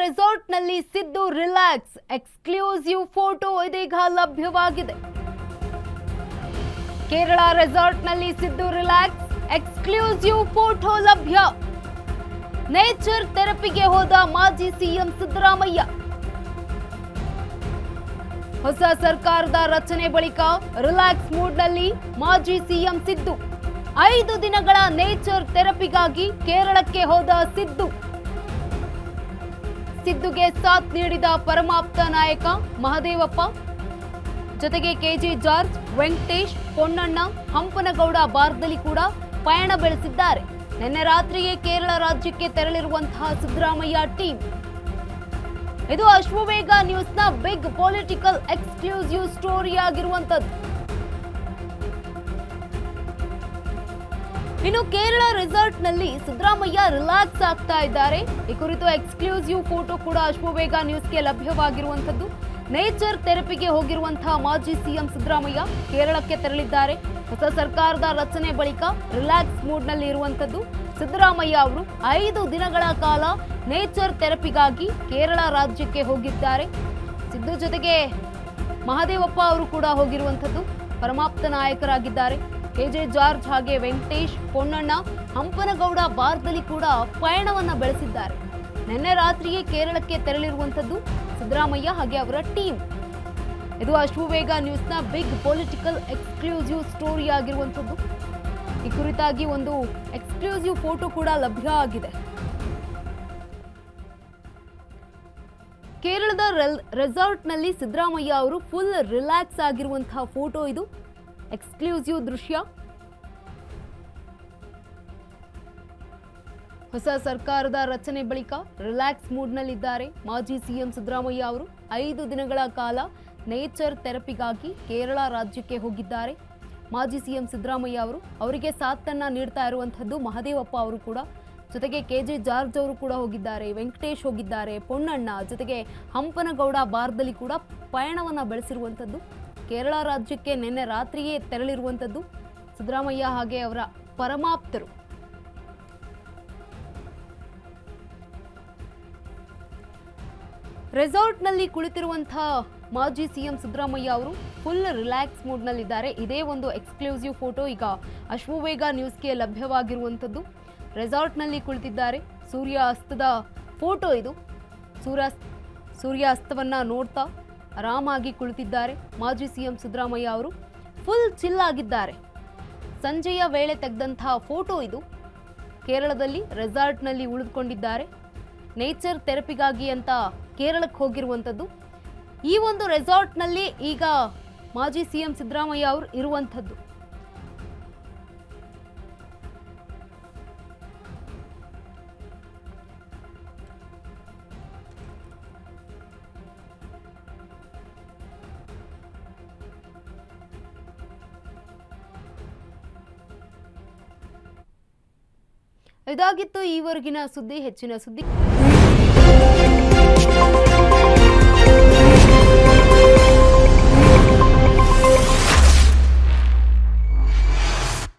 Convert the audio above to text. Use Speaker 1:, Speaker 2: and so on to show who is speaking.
Speaker 1: ರೆಸಾರ್ಟ್ನಲ್ಲಿ Siddu relax exclusive photo ಇದೀಗ ಲಭ್ಯವಾಗಿದೆ. ಕೇರಳ ರೆಸಾರ್ಟ್ನಲ್ಲಿ ಸಿದ್ದು ರಿಲ್ಯಾಕ್ಸ್ ಎಕ್ಸ್ಕ್ಲೂಸಿವ್ ಫೋಟೋ ಲಭ್ಯ. ನೇಚರ್ ಥೆರಪಿಗೆ ಹೋದ ಮಾಜಿ ಸಿಎಂ ಸಿದ್ದರಾಮಯ್ಯ. ಹೊಸ ಸರ್ಕಾರದ ರಚನೆ ಬಳಿಕ ರಿಲ್ಯಾಕ್ಸ್ ಮೂಡ್ನಲ್ಲಿ ಮಾಜಿ ಸಿಎಂ ಸಿದ್ದು. 5 ದಿನಗಳ ನೇಚರ್ ಥೆರಪಿಗಾಗಿ ಕೇರಳಕ್ಕೆ ಹೋದ ಸಿದ್ದುಗೆ ಸಾಥ್ ನೀಡಿದ ಪರಮಾಪ್ತ ನಾಯಕ ಮಹದೇವಪ್ಪ, ಜೊತೆಗೆ ಕೆಜೆ ಜಾರ್ಜ್, ವೆಂಕಟೇಶ್, ಪೊನ್ನಣ್ಣ, ಹಂಪನಗೌಡ ಬಾರ್ದಲಿ ಕೂಡ ಪಯಣ ಬೆಳೆಸಿದ್ದಾರೆ. ನಿನ್ನೆ ರಾತ್ರಿಯೇ ಕೇರಳ ರಾಜ್ಯಕ್ಕೆ ತೆರಳಿರುವಂತಹ ಸಿದ್ದರಾಮಯ್ಯ ಟೀಮ್. ಇದು ಅಶ್ವವೇಗ ನ್ಯೂಸ್ನ ಬಿಗ್ ಪೊಲಿಟಿಕಲ್ ಎಕ್ಸ್ಕ್ಲೂಸಿವ್ ಸ್ಟೋರಿ ಆಗಿರುವಂತದ್ದು. ಇನ್ನು ಕೇರಳ ರೆಸಾರ್ಟ್ನಲ್ಲಿ ಸಿದ್ದರಾಮಯ್ಯ ರಿಲ್ಯಾಕ್ಸ್ ಆಗ್ತಾ ಇದ್ದಾರೆ. ಈ ಕುರಿತು ಎಕ್ಸ್ಕ್ಲೂಸಿವ್ ಫೋಟೋ ಕೂಡ ಅಶ್ವವೇಗ ನ್ಯೂಸ್ಗೆ ಲಭ್ಯವಾಗಿರುವಂತದ್ದು. ನೇಚರ್ ಥೆರಪಿಗೆ ಹೋಗಿರುವಂತಹ ಮಾಜಿ ಸಿಎಂ ಸಿದ್ದರಾಮಯ್ಯ ಕೇರಳಕ್ಕೆ ತೆರಳಿದ್ದಾರೆ. ಹೊಸ ಸರ್ಕಾರದ ರಚನೆ ಬಳಿಕ ರಿಲ್ಯಾಕ್ಸ್ ಮೂಡ್ನಲ್ಲಿ ಇರುವಂತದ್ದು ಸಿದ್ದರಾಮಯ್ಯ ಅವರು 5 ದಿನಗಳ ಕಾಲ ನೇಚರ್ ಥೆರಪಿಗಾಗಿ ಕೇರಳ ರಾಜ್ಯಕ್ಕೆ ಹೋಗಿದ್ದಾರೆ. ಸಿದ್ದು ಜೊತೆಗೆ ಮಹದೇವಪ್ಪ ಅವರು ಕೂಡ ಹೋಗಿರುವಂತದ್ದು. ಪರಮಾಪ್ತ ನಾಯಕರಾಗಿದ್ದಾರೆ. ಕೆಜೆ ಜಾರ್ಜ್ ಹಾಗೆ ವೆಂಕಟೇಶ್, ಪೊನ್ನಣ್ಣ, ಹಂಪನಗೌಡ ಬಾರ್ದಲಿ ಕೂಡ ಪಯಣವನ್ನ ಬೆಳೆಸಿದ್ದಾರೆ. ನಿನ್ನೆ ರಾತ್ರಿಯೇ ಕೇರಳಕ್ಕೆ ತೆರಳಿರುವಂತದ್ದು ಸಿದ್ದರಾಮಯ್ಯ ಹಾಗೆ ಅವರ ಟೀಮ್. ಇದು ಅಶ್ವವೇಗ ನ್ಯೂಸ್ನ ಬಿಗ್ ಪೊಲಿಟಿಕಲ್ ಎಕ್ಸ್ಕ್ಲೂಸಿವ್ ಸ್ಟೋರಿ ಆಗಿರುವಂತದ್ದು. ಈ ಕುರಿತಾಗಿ ಒಂದು ಎಕ್ಸ್ಕ್ಲೂಸಿವ್ ಫೋಟೋ ಕೂಡ ಲಭ್ಯ ಆಗಿದೆ. ಕೇರಳದ ರೆಸಾರ್ಟ್ನಲ್ಲಿ ಸಿದ್ದರಾಮಯ್ಯ ಅವರು ಫುಲ್ ರಿಲ್ಯಾಕ್ಸ್ ಆಗಿರುವಂತಹ ಫೋಟೋ ಇದು. ಎಕ್ಸ್ಕ್ಲೂಸಿವ್ ದೃಶ್ಯ. ಹೊಸ ಸರ್ಕಾರದ ರಚನೆ ಬಳಿಕ ರಿಲ್ಯಾಕ್ಸ್ ಮೂಡ್ನಲ್ಲಿದ್ದಾರೆ ಮಾಜಿ ಸಿಎಂ ಸಿದ್ದರಾಮಯ್ಯ ಅವರು. 5 ದಿನಗಳ ಕಾಲ ನೇಚರ್ ಥೆರಪಿಗಾಗಿ ಕೇರಳ ರಾಜ್ಯಕ್ಕೆ ಹೋಗಿದ್ದಾರೆ. ಮಾಜಿ ಸಿಎಂ ಸಿದ್ದರಾಮಯ್ಯ ಅವರು ಅವರಿಗೆ ಸಾಥನ್ನ ನೀಡ್ತಾ ಇರುವಂತದ್ದು ಮಹದೇವಪ್ಪ ಅವರು ಕೂಡ, ಜೊತೆಗೆ ಕೆಜೆ ಜಾರ್ಜ್ ಅವರು ಕೂಡ ಹೋಗಿದ್ದಾರೆ, ವೆಂಕಟೇಶ್ ಹೋಗಿದ್ದಾರೆ, ಪೊನ್ನಣ್ಣ, ಜೊತೆಗೆ ಹಂಪನಗೌಡ ಬಾರ್ದಲಿ ಕೂಡ ಪಯಣವನ್ನ ಬೆಳೆಸಿರುವಂತದ್ದು. ಕೇರಳ ರಾಜ್ಯಕ್ಕೆ ನಿನ್ನೆ ರಾತ್ರಿಯೇ ತೆರಳಿರುವಂತದ್ದು ಸಿದ್ದರಾಮಯ್ಯ ಹಾಗೆ ಅವರ ಪರಮಾಪ್ತರು. ರೆಸಾರ್ಟ್ನಲ್ಲಿ ಕುಳಿತಿರುವಂತಹ ಮಾಜಿ ಸಿಎಂ ಸಿದ್ದರಾಮಯ್ಯ ಅವರು ಫುಲ್ ರಿಲ್ಯಾಕ್ಸ್ ಮೂಡ್ನಲ್ಲಿದ್ದಾರೆ. ಇದೇ ಒಂದು ಎಕ್ಸ್ಕ್ಲೂಸಿವ್ ಫೋಟೋ ಈಗ ಅಶ್ವವೇಗ ನ್ಯೂಸ್ಗೆ ಲಭ್ಯವಾಗಿರುವಂಥದ್ದು. ರೆಸಾರ್ಟ್ನಲ್ಲಿ ಕುಳಿತಿದ್ದಾರೆ. ಸೂರ್ಯ ಅಸ್ತದ ಫೋಟೋ ಇದು. ಸೂರ್ಯ ಅಸ್ತವನ್ನ ನೋಡ್ತಾ ಆರಾಮಾಗಿ ಕುಳಿತಿದ್ದಾರೆ ಮಾಜಿ ಸಿಎಂ ಸಿದ್ದರಾಮಯ್ಯ ಅವರು. ಫುಲ್ ಚಿಲ್ ಆಗಿದ್ದಾರೆ. ಸಂಜೆಯ ವೇಳೆ ತೆಗೆದಂತಹ ಫೋಟೋ ಇದು. ಕೇರಳದಲ್ಲಿ ರೆಸಾರ್ಟ್ನಲ್ಲಿ ಉಳಿದುಕೊಂಡಿದ್ದಾರೆ. ನೇಚರ್ ಥೆರಪಿಗಾಗಿ ಅಂತ ಕೇರಳಕ್ಕೆ ಹೋಗಿರುವಂಥದ್ದು. ಈ ಒಂದು ರೆಸಾರ್ಟ್ನಲ್ಲಿ ಈಗ ಮಾಜಿ ಸಿಎಂ ಸಿದ್ದರಾಮಯ್ಯ ಅವರು ಇರುವಂಥದ್ದು. ಇದಾಗಿತ್ತು ಈವರೆಗಿನ ಸುದ್ದಿ. ಹೆಚ್ಚಿನ ಸುದ್ದಿ